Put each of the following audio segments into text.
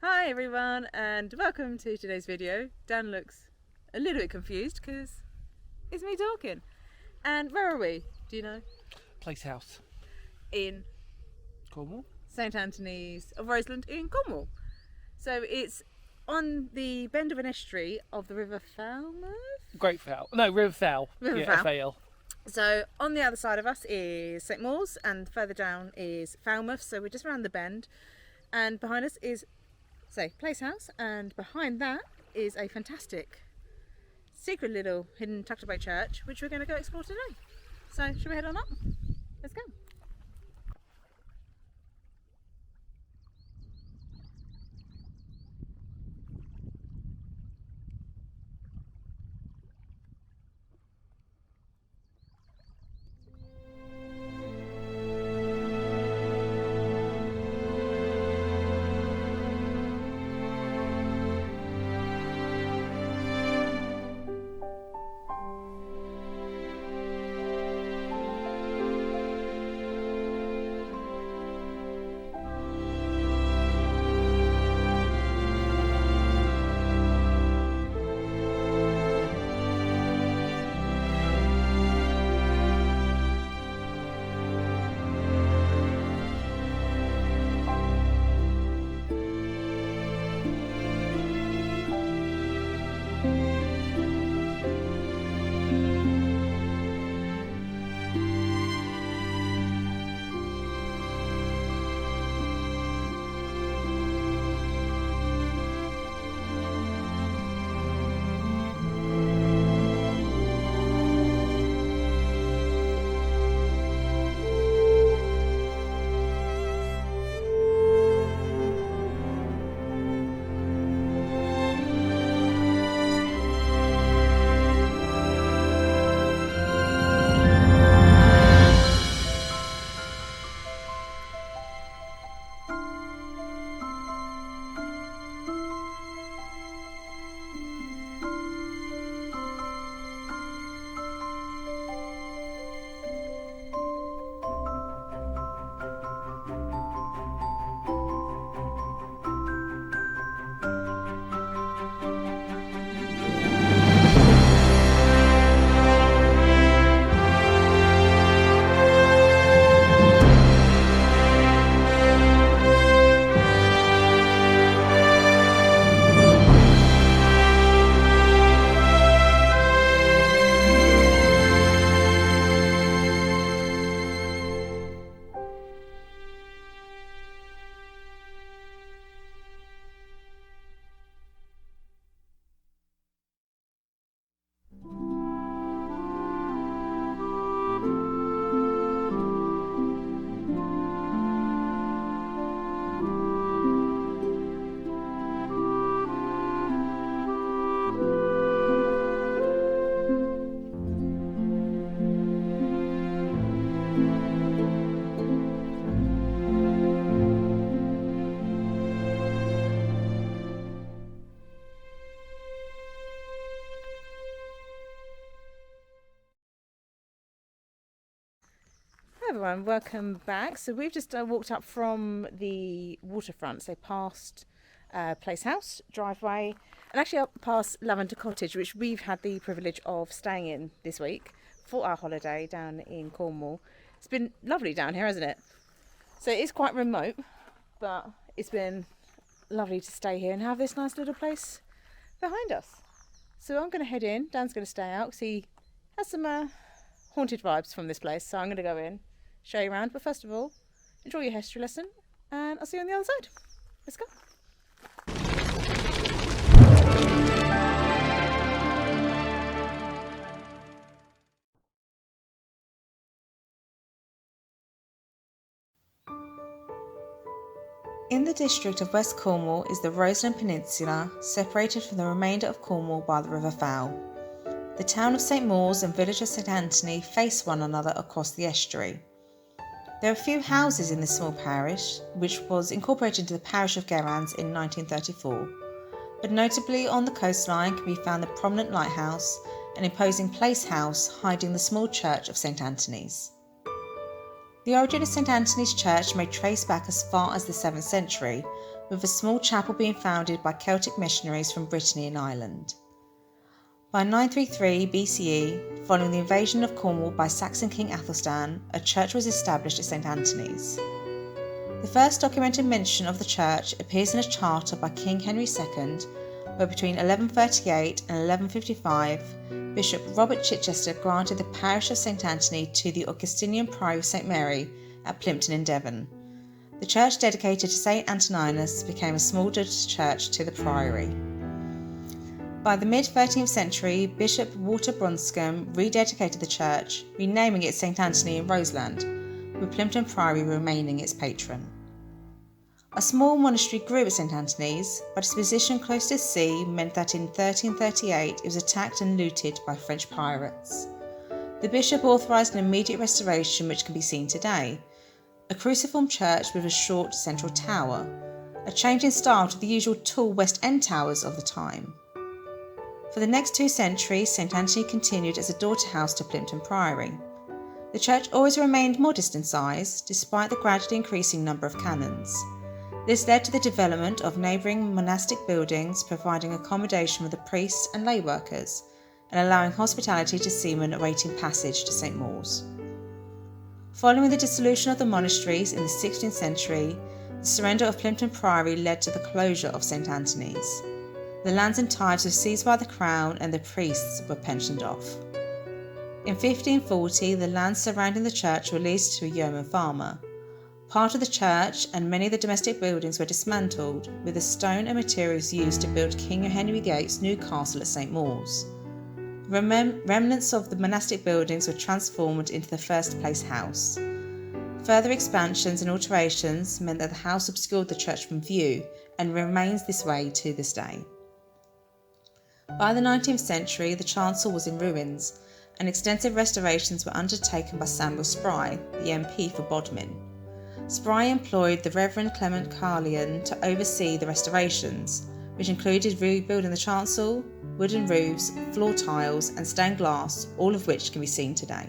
Hi everyone and welcome to today's video. Dan looks a little bit confused because it's me talking. And where are we? Do you know? Place house. In Cornwall? St Anthony's of Roseland in Cornwall. So it's on the bend of an estuary of the River Falmouth? Great Fowl. No, River Fowl. River Fowl. Fowl. F-A-L. So on the other side of us is St Mawes and further down is Falmouth. So we're just around the bend and behind us is Place House, and behind that is a fantastic secret little hidden tucked away church which we're going to go explore today. So should we head on up? Let's go. Hi everyone, welcome back. So we've just walked up from the waterfront, so past Place House, driveway, and actually up past Lavender Cottage, which we've had the privilege of staying in this week for our holiday down in Cornwall. It's been lovely down here, hasn't it? So it is quite remote, but it's been lovely to stay here and have this nice little place behind us. So I'm going to head in, Dan's going to stay out, because he has some haunted vibes from this place, so I'm going to go in, show you around, but first of all, enjoy your history lesson, and I'll see you on the other side. Let's go. In the district of West Cornwall is the Roseland Peninsula, separated from the remainder of Cornwall by the River Fowl. The town of St Mawes and village of St Anthony face one another across the estuary. There are few houses in this small parish, which was incorporated into the parish of Gerrans in 1934, but notably on the coastline can be found the prominent lighthouse, an imposing place house hiding the small church of St Anthony's. The origin of St Anthony's Church may trace back as far as the 7th century, with a small chapel being founded by Celtic missionaries from Brittany and Ireland. By 933 BCE, following the invasion of Cornwall by Saxon King Athelstan, a church was established at St Anthony's. The first documented mention of the church appears in a charter by King Henry II, where between 1138 and 1155, Bishop Robert Chichester granted the parish of St Anthony to the Augustinian Priory of St Mary at Plympton in Devon. The church dedicated to St Antoninus became a small church to the priory. By the mid-13th century, Bishop Walter Bronscombe rededicated the church, renaming it St Anthony in Roseland, with Plympton Priory remaining its patron. A small monastery grew at St Anthony's, but its position close to the sea meant that in 1338 it was attacked and looted by French pirates. The bishop authorised an immediate restoration, which can be seen today: a cruciform church with a short central tower, a change in style to the usual tall West End towers of the time. For the next 2 centuries, St Anthony continued as a daughter house to Plympton Priory. The church always remained modest in size, despite the gradually increasing number of canons. This led to the development of neighbouring monastic buildings, providing accommodation for the priests and lay workers, and allowing hospitality to seamen awaiting passage to St Mawes. Following the dissolution of the monasteries in the 16th century, the surrender of Plympton Priory led to the closure of St Anthony's. The lands and tithes were seized by the crown and the priests were pensioned off. In 1540, the lands surrounding the church were leased to a yeoman farmer. Part of the church and many of the domestic buildings were dismantled, with the stone and materials used to build King Henry VIII's new castle at St Mawes. Remnants of the monastic buildings were transformed into the first place house. Further expansions and alterations meant that the house obscured the church from view and remains this way to this day. By the 19th century, the chancel was in ruins, and extensive restorations were undertaken by Samuel Spry, the MP for Bodmin. Spry employed the Reverend Clement Carlion to oversee the restorations, which included rebuilding the chancel, wooden roofs, floor tiles and stained glass, all of which can be seen today.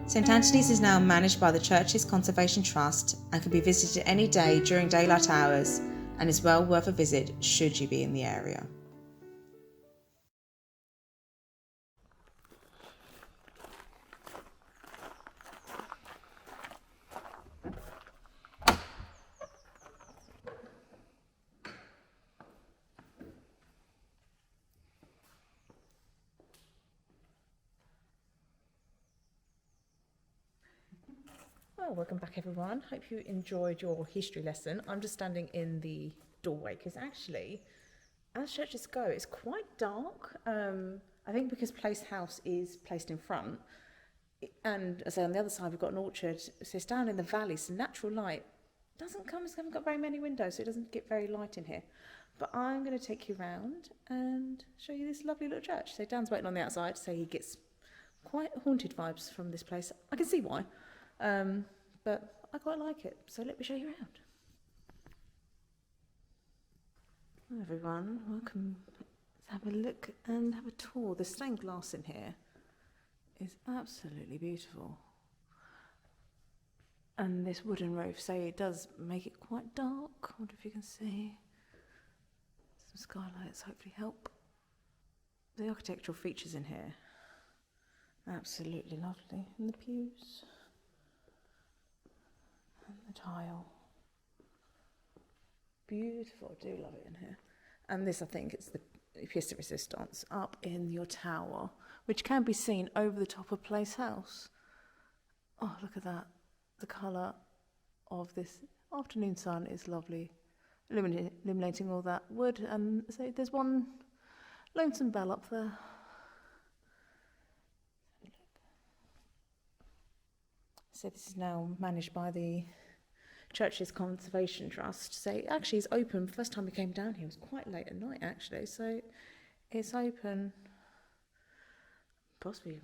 St Anthony's is now managed by the church's Conservation Trust and can be visited any day during daylight hours, and is well worth a visit should you be in the area. Well, welcome back everyone. Hope you enjoyed your history lesson. I'm just standing in the doorway because actually, as churches go, it's quite dark. I think because Place House is placed in front, and as I say, on the other side we've got an orchard, so it's down in the valley, so natural light doesn't come, as we haven't got very many windows, so it doesn't get very light in here. But I'm going to take you around and show you this lovely little church. So Dan's waiting on the outside, so he gets quite haunted vibes from this place. I can see why. But I quite like it, so let me show you around. Hi everyone, welcome. Let's have a look and have a tour. The stained glass in here is absolutely beautiful. And this wooden roof, so it does make it quite dark. I wonder if you can see. Some skylights hopefully help. The architectural features in here, absolutely lovely. And the pews. And the tile. Beautiful, I do love it in here. And this, I think, it's the pièce de résistance up in your tower, which can be seen over the top of Place House. Oh, look at that. The colour of this afternoon sun is lovely, illuminating all that wood. And so there's one lonesome bell up there. So this is now managed by the Church's Conservation Trust. So actually it's open. First time we came down here, it was quite late at night actually. So it's open, possibly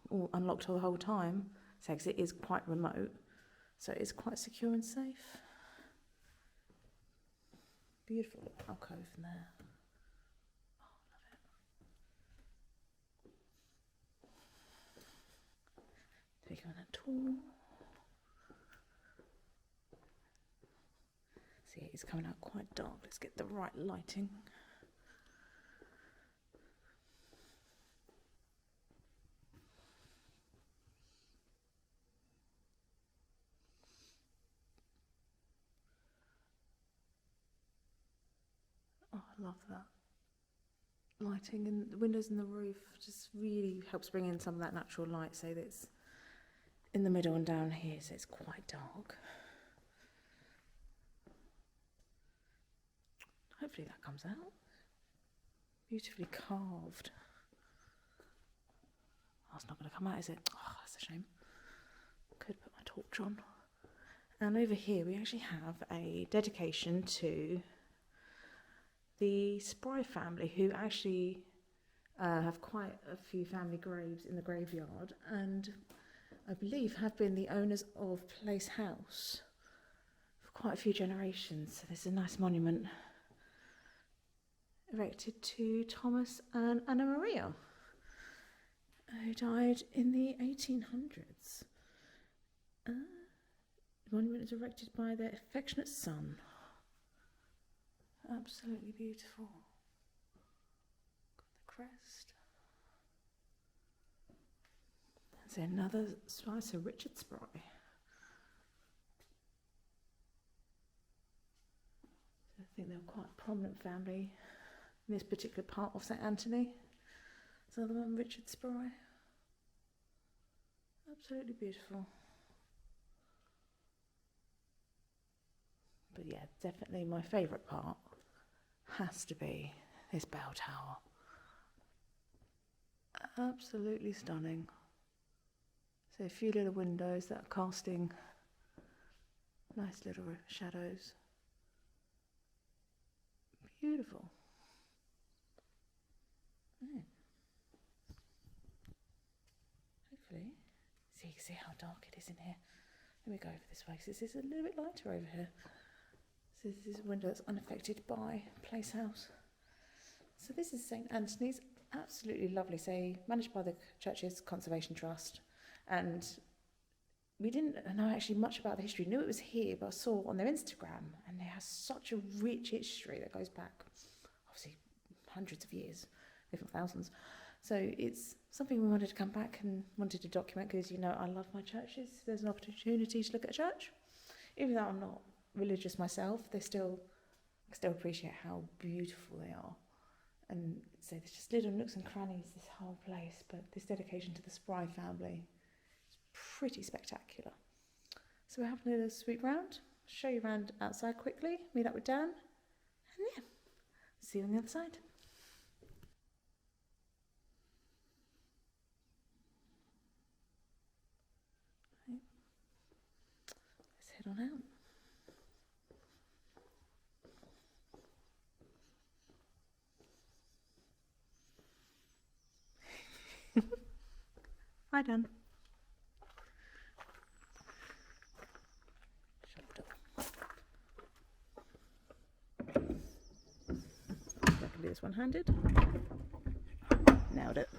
all unlocked the whole time. So 'cause it is quite remote, so it's quite secure and safe. Beautiful little alcove in there. Oh, love it. Take you on a tour. See, it's coming out quite dark. Let's get the right lighting. Oh, I love that. Lighting and the windows and the roof just really helps bring in some of that natural light, so that it's in the middle and down here, so it's quite dark. Hopefully that comes out. Beautifully carved. Oh, it's not going to come out, is it? Oh, that's a shame. Could put my torch on. And over here we actually have a dedication to the Spry family, who actually have quite a few family graves in the graveyard, and I believe have been the owners of Place House for quite a few generations. So there's a nice monument erected to Thomas and Anna Maria, who died in the 1800s. The monument is erected by their affectionate son. Absolutely beautiful. Got the crest. There's another Spry, Sir Richard Spry. I think they were quite a prominent family in this particular part of St Anthony. There's another one, Richard Spry. Absolutely beautiful. But yeah, definitely my favourite part has to be this bell tower. Absolutely stunning. So a few little windows that are casting nice little shadows. Beautiful. Hopefully, so you can see how dark it is in here. Let me go over this way, because this is a little bit lighter over here. So this is a window that's unaffected by Place House. So this is St Anthony's, absolutely lovely. So managed by the Church's Conservation Trust, and we didn't know actually much about the history. Knew it was here, but I saw on their Instagram, and it has such a rich history that goes back, obviously, hundreds of years, if not thousands. So it's something we wanted to come back and wanted to document, because, you know, I love my churches. There's an opportunity to look at a church, even though I'm not religious myself. I still appreciate how beautiful they are. And so there's just little nooks and crannies, this whole place, but this dedication to the Spry family is pretty spectacular. So we're having a little sweep round, show you around outside quickly, meet up with Dan, and yeah, see you on the other side. Right. Let's head on out. Hi, Dan. I can do this one-handed. Nailed it.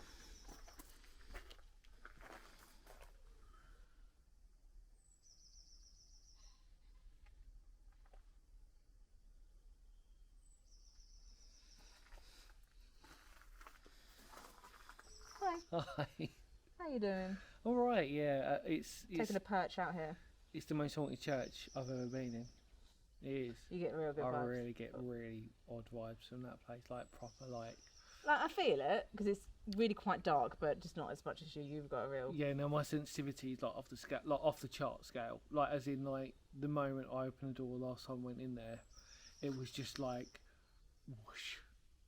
Hi. Hi. How you doing? All right, yeah. It's Taking a perch out here. it's the most haunted church I've ever been in. It is. You get real good I vibes. really get really odd vibes from that place, like proper, like. Like, I feel it because it's really quite dark, but just not as much as you. You've got a real. Yeah, no, my sensitivity is like off the scale, like off the chart scale. Like, as in, like the moment I opened the door last time I went in there, it was just like, whoosh,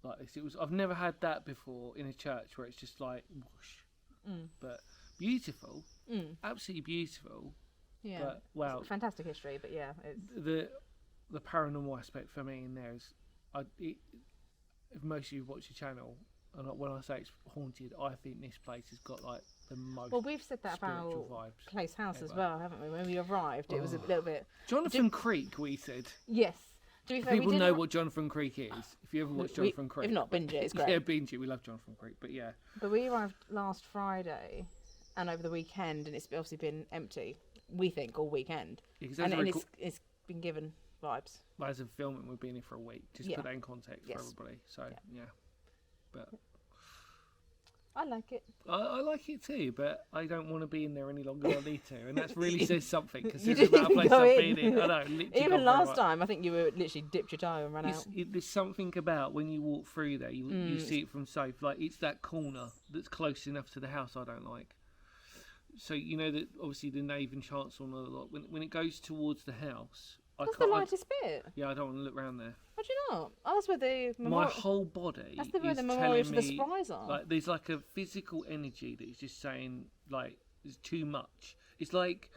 like this. It was. I've never had that before in a church where it's just like whoosh, but beautiful, absolutely beautiful. Yeah. But wow, It's fantastic history, but yeah, it's. The paranormal aspect for me in there is, if most of you watch the channel, and when I say it's haunted, I think this place has got like the most. Well, we've said that about spiritual vibes Place House as ever. well, haven't we? When we arrived, it was a little bit. Jonathan Creek, we said. Yes. To be fair, People we did know what Jonathan Creek is. If you ever watch Jonathan Creek, if not, binge it. It's great. yeah, binge it. We love Jonathan Creek, but yeah. But we arrived last Friday, and over the weekend, and it's obviously been empty. We think all weekend, Yeah, 'cause and as I recall- it's been given vibes. Like, as of filming, we've been here for a week. Just Yeah. put that in context Yes. for everybody. So yeah. But I like it. I like it too, but I don't want to be in there any longer than I need to, and that really says something because You there's the amount of didn't places go I've in. been in. I know, literally gone Even very last much. time, I think you were literally dipped your toe and ran out. There's something about when you walk through there, you see it from safe. Like, it's that corner that's close enough to the house I don't like. So you know that obviously the nave and chancel and all that. When it goes towards the house, That's I the can't. lightest bit. Yeah, I don't want to look around there. Why do you not? Oh, that's where the My memorial. whole body That's the where is the memorial telling for the me, surprise are. like, there's like a physical energy that is just saying, like, there's too much. It's like,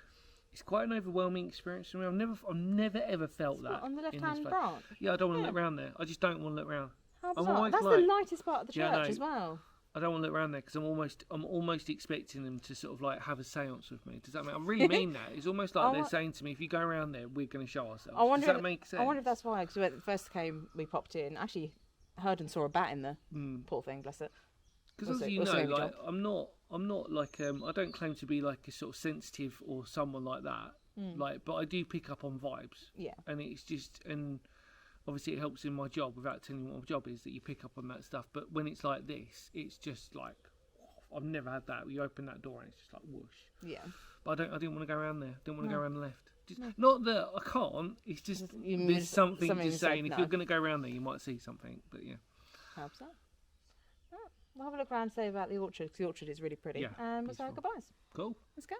it's quite an overwhelming experience for me. I've never ever felt that. What, on the in this left-hand place. branch. Yeah, I don't want to look around there. I just don't want to look around. How I'm bizarre. always That's like- the lightest part of the Yeah, I church know. as well. I don't want to look around there because I'm almost expecting them to sort of like have a séance with me. Does that make? I really mean that. It's almost like they're saying to me, if you go around there, we're going to show ourselves. Does that make sense? I wonder if that's why. Because when it first came, we popped in. Actually, heard and saw a bat in there. Poor thing, bless it. Because as you know, like, I'm not like I don't claim to be like a sort of sensitive or someone like that. Like, but I do pick up on vibes. Yeah. And it's just, and obviously it helps in my job. Without telling you what my job is, that you pick up on that stuff. But when it's like this, it's just like, I've never had that. You open that door and it's just like whoosh. Yeah. But I didn't want to go around there. Didn't want to go around the left. Just, not that I can't. It's just there's something just saying if you're going to go around there, you might see something. But yeah. How so? Right. We'll have a look around and say about the orchard, because the orchard is really pretty. Yeah, And we'll say our beautiful. goodbyes. Cool. Let's go.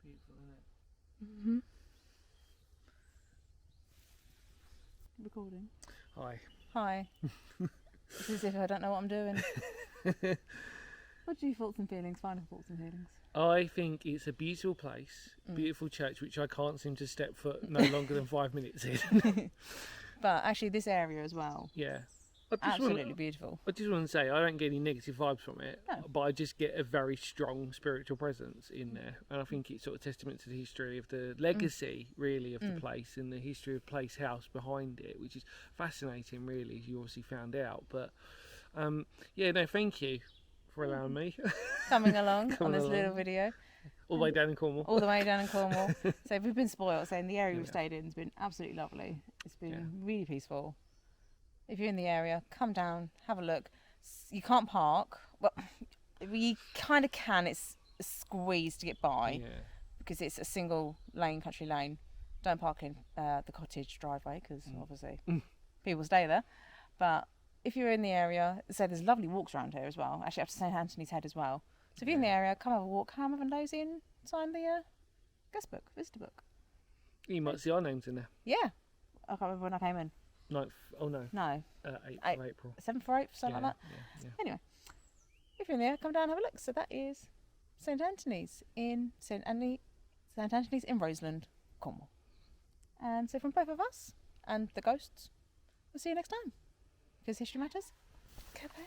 Beautiful, isn't it? Mm-hmm. Recording. Hi. Hi. It's as if I don't know what I'm doing. What are your thoughts and feelings? Final thoughts and feelings. I think it's a beautiful place, beautiful church, which I can't seem to step foot no longer than 5 minutes in. But actually, this area as well, Yeah. absolutely beautiful. I just want to say, I don't get any negative vibes from it, No. but I just get a very strong spiritual presence in there. And I think it's sort of testament to the history of the legacy, really, of the place and the history of Place House behind it, which is fascinating, really, as you obviously found out. But, yeah, no, thank you for allowing me. Coming along on this along. little video. All the way down in Cornwall. All the way down in Cornwall. So we've been spoiled. Saying the area we've stayed in has been absolutely lovely. It's been really peaceful. If you're in the area, come down, have a look. You can't park. Well, you kind of can. It's a squeeze to get by because it's a single lane, country lane. Don't park in the cottage driveway because obviously people stay there. But if you're in the area, so there's lovely walks around here as well. Actually, up to St Anthony's Head as well. So if you're in the area, come have a walk, come have a nosy and sign the guest book, visitor book. You might see our names in there. Yeah. I can't remember when I came in. 9th, oh no, No. 8th of April. 7th or 8th, something like that. Yeah. Anyway, if you're in there, come down and have a look. So that is St Anthony's in St Anthony's in Roseland, Cornwall. And so from both of us and the ghosts, we'll see you next time. Because history matters. Goodbye.